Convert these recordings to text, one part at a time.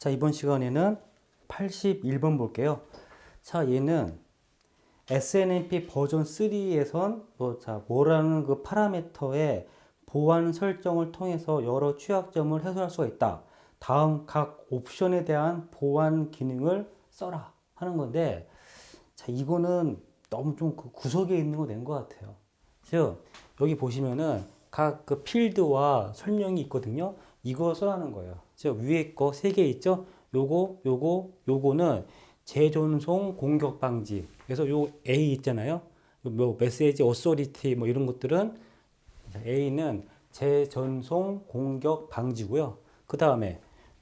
자, 이번 시간에는 81번 볼게요. 자, 얘는 SNMP 버전 3에선 뭐라는 그 파라미터의 보안 설정을 통해서 여러 취약점을 해소할 수가 있다. 다음 각 옵션에 대한 보안 기능을 써라 하는 건데, 자, 이거는 너무 좀 구석에 있는 거 낸 것 같아요. 즉, 여기 보시면은 각 그 필드와 설명이 있거든요. 이거 써라는 거예요. 즉, 위에 거 세 개 있죠? 요거는 재전송 공격 방지. 그래서 요 A 있잖아요. 뭐 메시지 어소리티 뭐 이런 것들은 A는 재전송 공격 방지고요. 그 다음에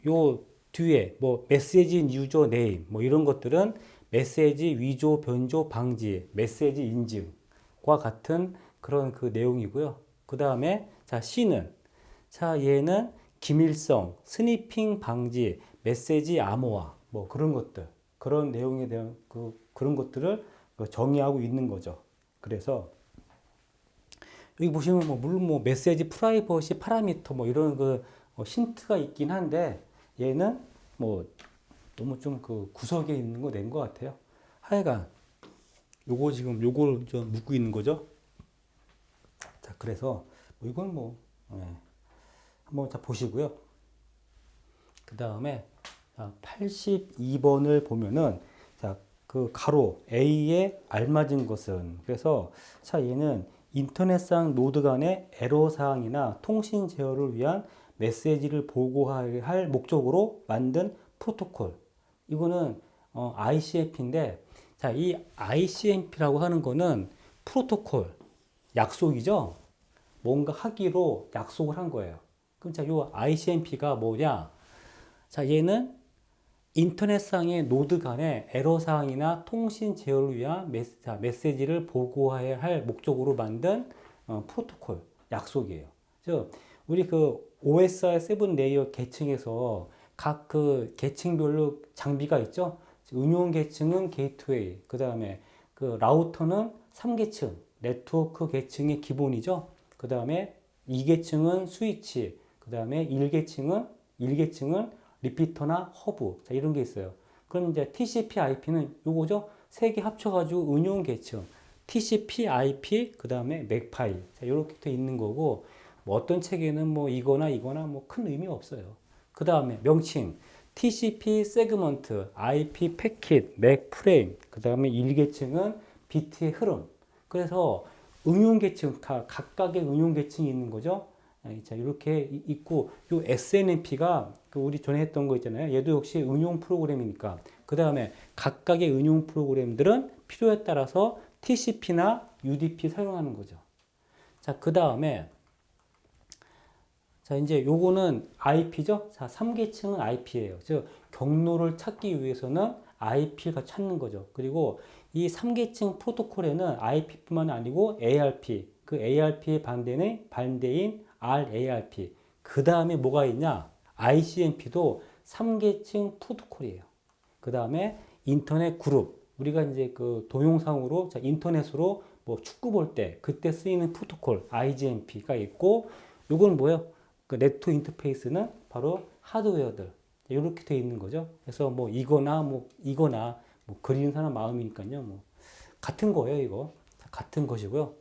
요 뒤에 뭐 메시지 유저 네임 뭐 이런 것들은 메시지 위조 변조 방지, 메시지 인증과 같은 그런 그 내용이고요. 그 다음에 자 C는 자 얘는 기밀성, 스니핑 방지, 메시지 암호화 뭐 그런 것들 그런 내용에 대한 그런 것들을 정의하고 있는 거죠. 그래서 여기 보시면 뭐 물론 뭐 메시지 프라이버시 파라미터 뭐 이런 그 힌트가 있긴 한데 얘는 뭐 너무 좀 그 구석에 있는 거 낸 것 같아요. 하여간 요거 지금 요걸 좀 묻고 있는 거죠. 자 그래서 뭐 이건 뭐 한번 자 보시고요. 그 다음에 82번을 보면은 자 그 가로 A에 알맞은 것은 그래서 자 얘는 인터넷상 노드 간의 애로 사항이나 통신 제어를 위한 메시지를 보고할 목적으로 만든 프로토콜. 이거는 ICMP인데 자, 이 ICMP라고 하는 거는 프로토콜, 약속이죠. 뭔가 하기로 약속을 한 거예요. 그럼 자, 요 ICMP가 뭐냐? 자, 얘는 인터넷상의 노드 간의 애로사항이나 통신 제어를 위한 메시지를 보고해야 할 목적으로 만든 프로토콜, 약속이에요. 즉, 우리 그 OSR 7 레이어 계층에서 각 그 계층별로 장비가 있죠? 응용 계층은 게이트웨이, 그 다음에 그 라우터는 3계층, 네트워크 계층의 기본이죠. 그 다음에 2계층은 스위치, 그 다음에 1계층은 리피터나 허브 자, 이런 게 있어요. 그럼 이제 TCP/IP는 요거죠. 세 개 합쳐가지고 응용 계층 TCP/IP 그 다음에 맥파이 자, 이렇게 돼 있는 거고 뭐 어떤 책에는 뭐 이거나 뭐 큰 의미가 없어요. 그 다음에 명칭 TCP 세그먼트, IP 패킷, 맥 프레임 그 다음에 1계층은 비트의 흐름. 그래서 응용 계층 각각의 응용 계층이 있는 거죠. 자, 이렇게 있고, 요 SNMP가 그 우리 전에 했던 거 있잖아요. 얘도 역시 응용 프로그램이니까. 그 다음에 각각의 응용 프로그램들은 필요에 따라서 TCP나 UDP 사용하는 거죠. 자, 그 다음에 자, 이제 요거는 IP죠? 자, 3계층은 IP예요. 즉, 경로를 찾기 위해서는 IP가 찾는 거죠. 그리고 이 3계층 프로토콜에는 IP뿐만 아니고 ARP, 그 ARP의 반대인 RARP. 그 다음에 뭐가 있냐? ICMP도 3계층 프로토콜이에요. 그 다음에 인터넷 그룹. 우리가 이제 그 동영상으로, 자, 인터넷으로 뭐 축구 볼 때, 그때 쓰이는 프로토콜, IGMP가 있고, 요건 뭐예요? 그 네트워크 인터페이스는 바로 하드웨어들. 이렇게 되어 있는 거죠. 그래서 뭐 이거나 뭐 그리는 사람 마음이니까요. 뭐 같은 거예요, 이거. 같은 것이고요.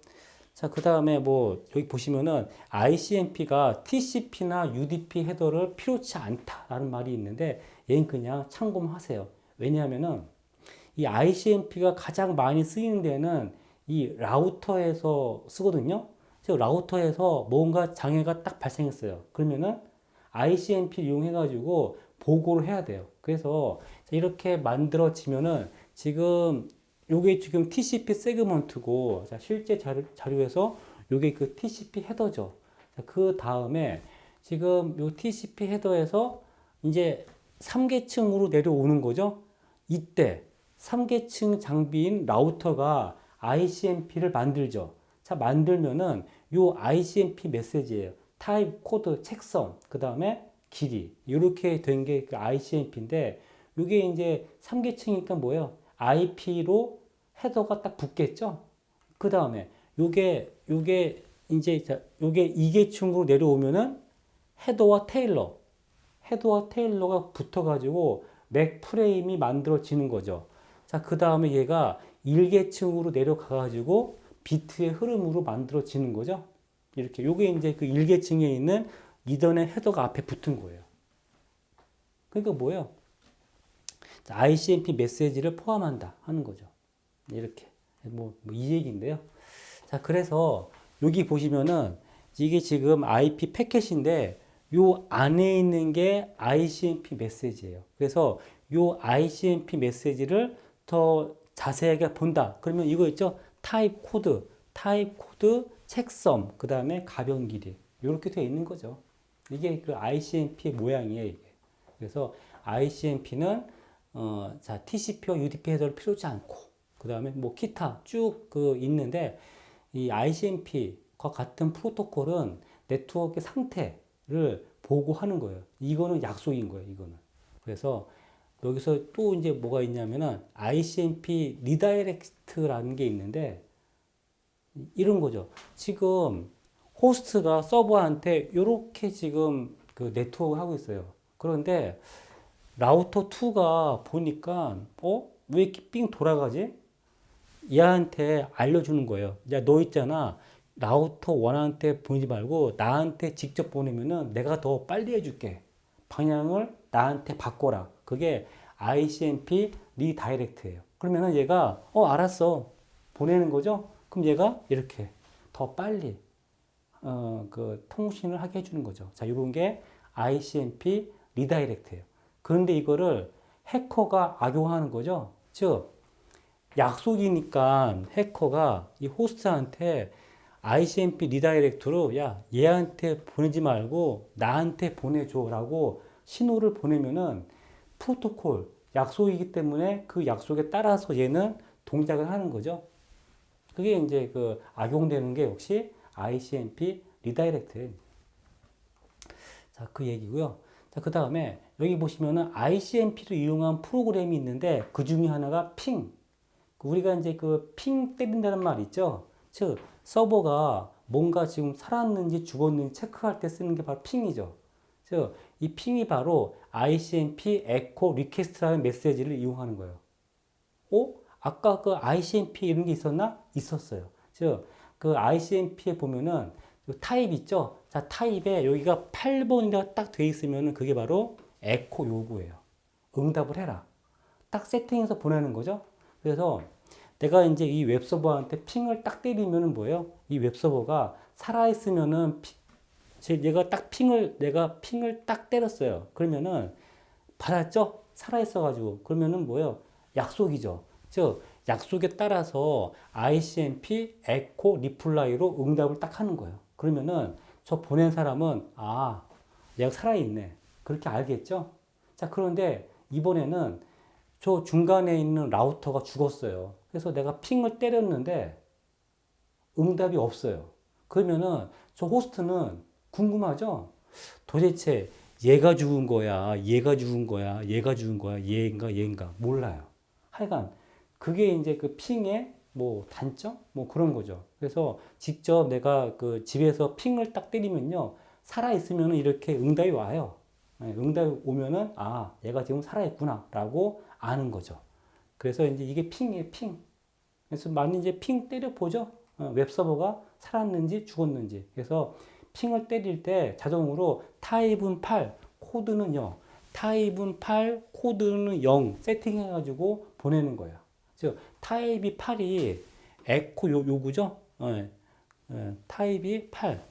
자, 그 다음에 뭐, 여기 보시면은 ICMP가 TCP나 UDP 헤더를 필요치 않다라는 말이 있는데, 얘는 그냥 참고만 하세요. 왜냐하면은 이 ICMP가 가장 많이 쓰이는 데는 이 라우터에서 쓰거든요. 그래서 라우터에서 뭔가 장애가 딱 발생했어요. 그러면은 ICMP를 이용해가지고 보고를 해야 돼요. 그래서 이렇게 만들어지면은 지금 요게 지금 TCP 세그먼트고 자, 실제 자료에서 요게 그 TCP 헤더죠. 그 다음에 지금 요 TCP 헤더에서 이제 3계층으로 내려오는 거죠. 이때 3계층 장비인 라우터가 ICMP를 만들죠. 자, 만들면은 요 ICMP 메시지예요. 타입, 코드, 책선, 그 다음에 길이. 이렇게 된 게 그 ICMP인데, 요게 이제 3계층이니까 뭐예요? IP로 헤더가 딱 붙겠죠? 그 다음에 요게 이제 요게 2계층으로 내려오면은 헤더와 테일러. 헤드와 테일러가 붙어가지고 맥 프레임이 만들어지는 거죠. 자, 그 다음에 얘가 일계층으로 내려가가지고 비트의 흐름으로 만들어지는 거죠. 이렇게. 요게 이제 그 일계층에 있는 이더넷 헤더가 앞에 붙은 거예요. 그러니까 뭐예요? ICMP 메시지를 포함한다 하는 거죠. 이렇게. 이 얘기인데요. 자, 그래서 여기 보시면은 이게 지금 IP 패켓인데 요 안에 있는 게 ICMP 메시지예요. 그래서 요 ICMP 메시지를 더 자세하게 본다. 그러면 이거 있죠? 타입 코드, 책섬, 그 다음에 가변 길이. 이렇게 되어 있는 거죠. 이게 그 ICMP의 모양이에요, 이게. 그래서 ICMP는 자, TCP와 UDP 헤더를 필요치 않고, 그 다음에 뭐 기타 쭉 있는데, 이 ICMP과 같은 프로토콜은 네트워크의 상태를 보고하는 거예요. 이거는 약속인 거예요, 이거는. 그래서 여기서 또 이제 뭐가 있냐면은 ICMP 리다이렉트라는 게 있는데, 이런 거죠. 지금 호스트가 서버한테 이렇게 지금 그 네트워크 하고 있어요. 그런데 라우터 2가 보니까 왜 이렇게 삥 돌아가지? 얘한테 알려주는 거예요. 야, 너 있잖아. 라우터 1한테 보내지 말고 나한테 직접 보내면은 내가 더 빨리 해줄게. 방향을 나한테 바꿔라. 그게 ICMP 리다이렉트예요. 그러면은 얘가 알았어. 보내는 거죠? 그럼 얘가 이렇게 더 빨리 그 통신을 하게 해주는 거죠. 자, 이런 게 ICMP 리다이렉트예요. 그런데 이거를 해커가 악용하는 거죠. 즉 약속이니까 해커가 이 호스트한테 ICMP 리다이렉트로 야, 얘한테 보내지 말고 나한테 보내줘라고 신호를 보내면은 프로토콜 약속이기 때문에 그 약속에 따라서 얘는 동작을 하는 거죠. 그게 이제 그 악용되는 게 역시 ICMP 리다이렉트. 자, 그 얘기고요. 자, 그 다음에 여기 보시면은 ICMP를 이용한 프로그램이 있는데 그 중에 하나가 핑. 우리가 이제 그 핑 때린다는 말 있죠. 즉 서버가 뭔가 지금 살았는지 죽었는지 체크할 때 쓰는 게 바로 핑이죠. 즉 이 핑이 바로 ICMP 에코 리퀘스트라는 메시지를 이용하는 거예요. 아까 그 ICMP 이런 게 있었나? 있었어요. 즉, 그 ICMP에 보면은 타입 있죠? 자, 타입에 여기가 8번이라 딱 돼 있으면은 그게 바로 에코 요구예요. 응답을 해라. 딱 세팅해서 보내는 거죠? 그래서 내가 이제 이 웹서버한테 핑을 딱 때리면은 뭐예요? 이 웹서버가 살아있으면은 내가 핑을 딱 때렸어요. 그러면은 받았죠? 살아있어가지고. 그러면은 뭐예요? 약속이죠. 즉, 약속에 따라서 ICMP 에코 리플라이로 응답을 딱 하는 거예요. 그러면은 저 보낸 사람은, 얘가 살아있네. 그렇게 알겠죠? 자, 그런데 이번에는 저 중간에 있는 라우터가 죽었어요. 그래서 내가 핑을 때렸는데 응답이 없어요. 그러면은 저 호스트는 궁금하죠? 도대체 얘가 죽은 거야, 얘가 죽은 거야, 얘가 죽은 거야, 얘인가 몰라요. 하여간 그게 이제 그 핑의 뭐 단점? 뭐 그런 거죠. 그래서 직접 내가 그 집에서 핑을 딱 때리면요. 살아있으면 이렇게 응답이 와요. 응답이 오면은, 얘가 지금 살아있구나. 라고 아는 거죠. 그래서 이제 이게 핑이에요, 핑. 그래서 많이 이제 핑 때려보죠. 웹서버가 살았는지 죽었는지. 그래서 핑을 때릴 때 자동으로 타입은 8, 코드는 0. 타입은 8, 코드는 0 세팅해가지고 보내는 거예요. 즉, 타입이 8이 에코 요구죠? 타입이 8.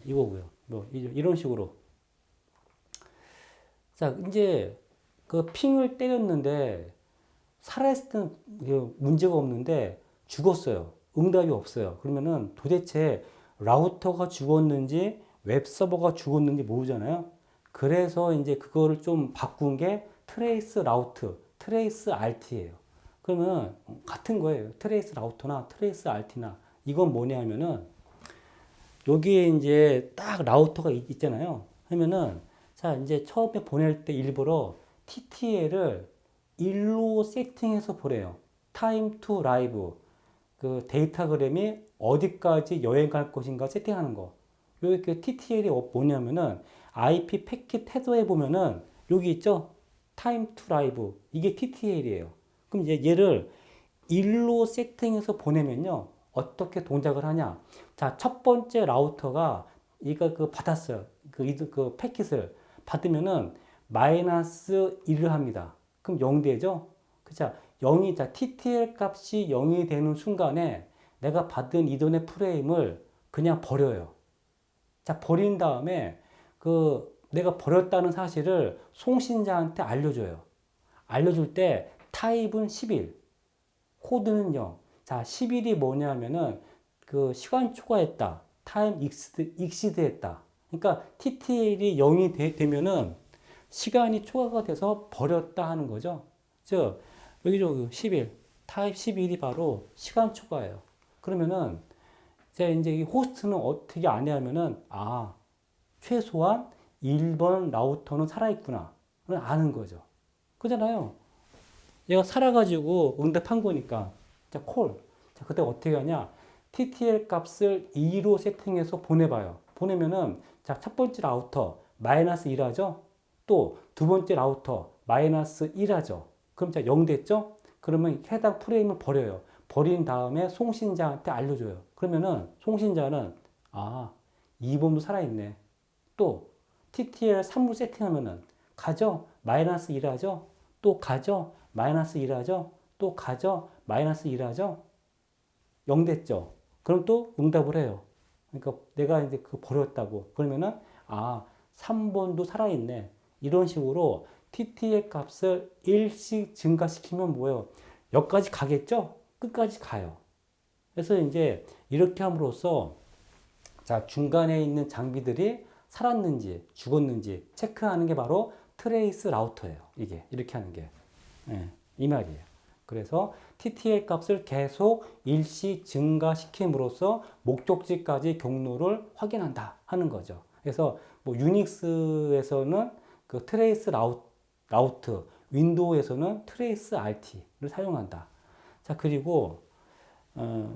이거고요. 뭐, 이런 식으로. 자, 이제 그 핑을 때렸는데 살아있을 때는 문제가 없는데 죽었어요. 응답이 없어요. 그러면은 도대체 라우터가 죽었는지 웹서버가 죽었는지 모르잖아요. 그래서 이제 그거를 좀 바꾼 게 트레이스 라우트, 트레이스 RT예요. 그러면 같은 거예요. 트레이스 라우터나 트레이스 RT나 이건 뭐냐 하면은 여기에 이제 딱 라우터가 있잖아요. 그러면은 자, 이제 처음에 보낼 때 일부러 TTL을 1로 세팅해서 보내요. time to live. 그 데이터그램이 어디까지 여행 갈 것인가 세팅하는 거. 여기 그 TTL이 뭐냐면은 IP 패킷 헤더에 보면은 여기 있죠? time to live. 이게 TTL이에요. 그럼 얘를 1로 세팅해서 보내면요. 어떻게 동작을 하냐? 자, 첫 번째 라우터가 이거 받았어요. 그 패킷을 받으면은 마이너스 1을 합니다. 그럼 0 되죠? 그죠? 0이, 자, TTL 값이 0이 되는 순간에 내가 받은 이더넷 프레임을 그냥 버려요. 자, 버린 다음에 내가 버렸다는 사실을 송신자한테 알려줘요. 알려줄 때 타입은 11, 코드는 0. 자, 11이 뭐냐면은 시간 초과했다. 타임 익시드 했다. 그러니까 TTL이 0이 되면은 시간이 초과가 돼서 버렸다 하는 거죠. 즉, 여기 11, 타입 11이 바로 시간 초과예요. 그러면은 제가 이제 이 호스트는 어떻게 아냐면은 최소한 1번 라우터는 살아있구나. 아는 거죠. 그잖아요. 얘가 살아가지고 응답한 거니까. 자, 콜. 자, 그때 어떻게 하냐. TTL 값을 2로 세팅해서 보내봐요. 보내면은, 자, 첫 번째 라우터 마이너스 1 하죠? 또 두 번째 라우터 마이너스 1 하죠? 그럼 자, 0 됐죠? 그러면 해당 프레임을 버려요. 버린 다음에 송신자한테 알려줘요. 그러면은 송신자는, 2번도 살아있네. 또 TTL 3로 세팅하면은 가죠? 마이너스 1 하죠? 또 가죠? 마이너스 1 하죠? 또 가죠? 마이너스 1 하죠? 0 됐죠? 그럼 또 응답을 해요. 그러니까 내가 이제 버렸다고. 그러면은, 3번도 살아있네. 이런 식으로 TTL 값을 1씩 증가시키면 뭐예요? 여기까지 가겠죠? 끝까지 가요. 그래서 이제 이렇게 함으로써 자, 중간에 있는 장비들이 살았는지 죽었는지 체크하는 게 바로 트레이스 라우터예요. 이게 이렇게 하는 게. 이 말이에요. 그래서 TTL 값을 계속 일시 증가시킴으로써 목적지까지 경로를 확인한다 하는 거죠. 그래서 뭐 유닉스에서는 트레이스 라우트, 윈도우에서는 트레이스 RT를 사용한다. 자, 그리고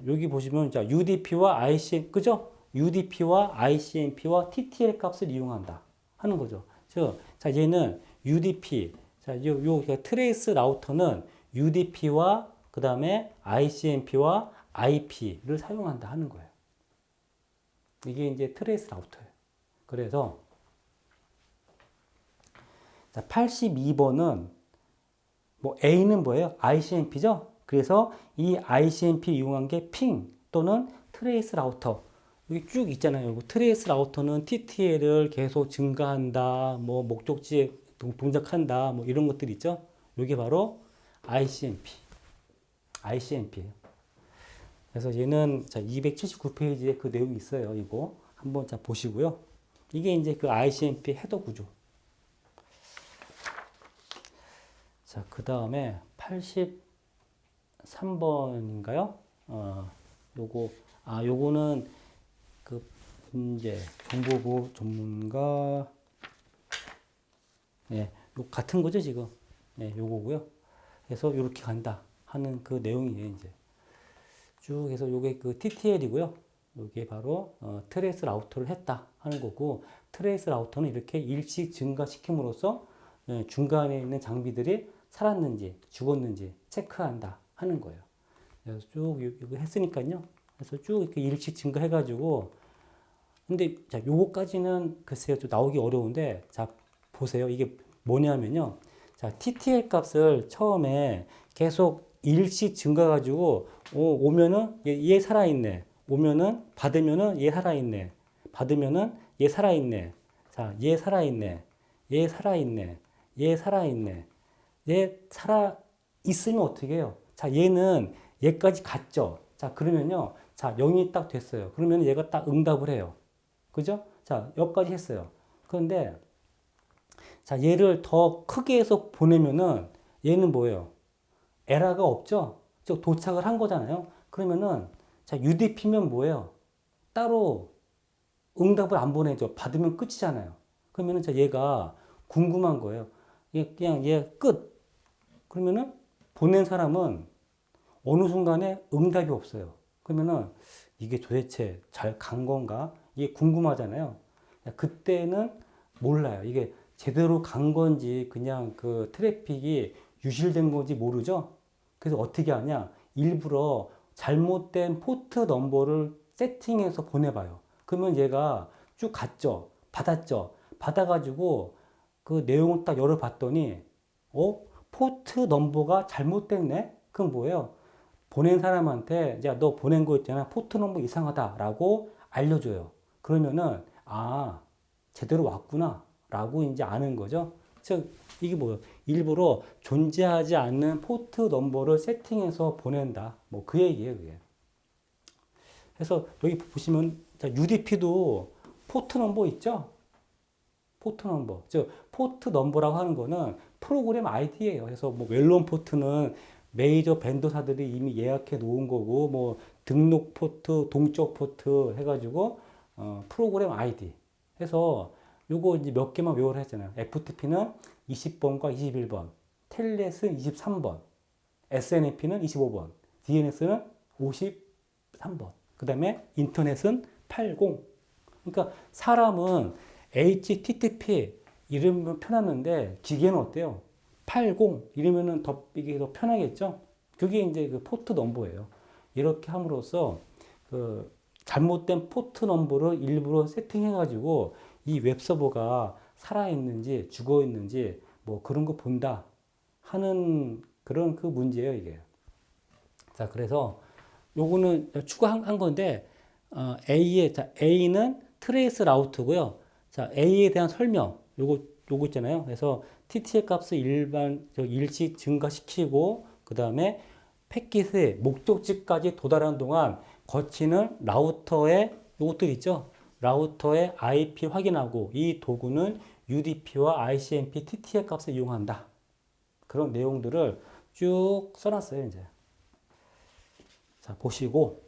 여기 보시면 자, UDP와 ICM, 그죠? UDP와 ICMP와 TTL 값을 이용한다 하는 거죠. 자, 얘는 UDP, 자, 요 트레이스 라우터는 UDP와 그 다음에 ICMP와 IP를 사용한다 하는 거예요. 이게 이제 트레이스 라우터예요. 그래서 자, 82번은 뭐 A는 뭐예요? ICMP죠? 그래서 이 ICMP 이용한 게 핑 또는 트레이스 라우터. 여기 쭉 있잖아요. 트레이스 라우터는 TTL을 계속 증가한다, 뭐 목적지에 동작한다, 뭐 이런 것들 있죠. 이게 바로 ICMP. ICMP예요. 그래서 얘는 자, 279페이지에 그 내용이 있어요. 이거 한번 자 보시고요. 이게 이제 그 ICMP 헤더 구조. 자, 그 다음에 83번인가요? 요거는 그 문제, 정보보호 전문가, 요 같은 거죠, 지금. 요거고요. 그래서 이렇게 간다 하는 그 내용이에요, 이제. 쭉 해서 요게 그 TTL이고요. 요게 바로, 트레이스 라우터를 했다 하는 거고, 트레이스 라우터는 이렇게 일씩 증가시킴으로써 중간에 있는 장비들이 살았는지 죽었는지 체크한다 하는 거예요. 그래서 쭉 이거 했으니까요. 그래서 쭉 이렇게 일씩 증가해가지고 근데 자 요거까지는 글쎄요 좀 나오기 어려운데 자 보세요. 이게 뭐냐면요. 자 TTL 값을 처음에 계속 일씩 증가가지고 오면은 얘 살아있네. 오면은 받으면은 얘 살아있네. 받으면은 얘 살아있네. 자 얘 살아있네. 얘 살아있네. 얘 살아있네. 얘 살아 있으면 어떻게 해요? 자, 얘는 얘까지 갔죠. 자, 그러면요. 자, 0이 딱 됐어요. 그러면 얘가 딱 응답을 해요. 그죠? 자, 여기까지 했어요. 그런데 자, 얘를 더 크게 해서 보내면은 얘는 뭐예요? 에러가 없죠? 즉 도착을 한 거잖아요. 그러면은 자, UDP면 뭐예요? 따로 응답을 안 보내죠. 받으면 끝이잖아요. 그러면은 자, 얘가 궁금한 거예요. 그냥 얘 끝. 그러면은 보낸 사람은 어느 순간에 응답이 없어요. 그러면은 이게 도대체 잘 간 건가? 이게 궁금하잖아요. 그때는 몰라요. 이게 제대로 간 건지 그냥 그 트래픽이 유실된 건지 모르죠. 그래서 어떻게 하냐? 일부러 잘못된 포트 넘버를 세팅해서 보내봐요. 그러면 얘가 쭉 갔죠. 받았죠. 받아가지고 그 내용을 딱 열어봤더니 포트 넘버가 잘못됐네? 그건 뭐예요? 보낸 사람한테 야, 너 보낸 거 있잖아. 포트 넘버 이상하다라고 알려줘요. 그러면은 제대로 왔구나 라고 이제 아는 거죠. 즉 이게 뭐예요? 일부러 존재하지 않는 포트 넘버를 세팅해서 보낸다. 뭐 그 얘기예요, 그게. 그래서 여기 보시면 UDP도 포트 넘버 있죠? 포트 넘버. 즉 포트 넘버라고 하는 거는 프로그램 아이디예요. 그래서 뭐 웰론 포트는 메이저 벤더사들이 이미 예약해 놓은 거고 뭐 등록 포트, 동적 포트 해가지고 프로그램 아이디 해서 요거 이제 몇 개만 외우라 했잖아요. FTP는 20번과 21번, 텔넷은 23번, SNMP는 25번, DNS는 53번. 그 다음에 인터넷은 80. 그러니까 사람은 HTTP 이러면 편했는데 기계는 어때요? 80 이러면은 이게 더 편하겠죠? 그게 이제 그 포트 넘버예요. 이렇게 함으로써 그 잘못된 포트 넘버를 일부러 세팅해가지고 이 웹서버가 살아있는지 죽어있는지 뭐 그런 거 본다 하는 그런 그 문제예요, 이게. 자, 그래서 요거는 추가한 건데, A는 트레이스 라우트고요. 자, A에 대한 설명, 요거 있잖아요. 그래서 TTL 값을 일시 증가시키고, 그 다음에 패킷의 목적지까지 도달하는 동안 거치는 라우터의 요것들 있죠. 라우터의 IP 확인하고 이 도구는 UDP와 ICMP TTL 값을 이용한다. 그런 내용들을 쭉 써놨어요, 이제. 자, 보시고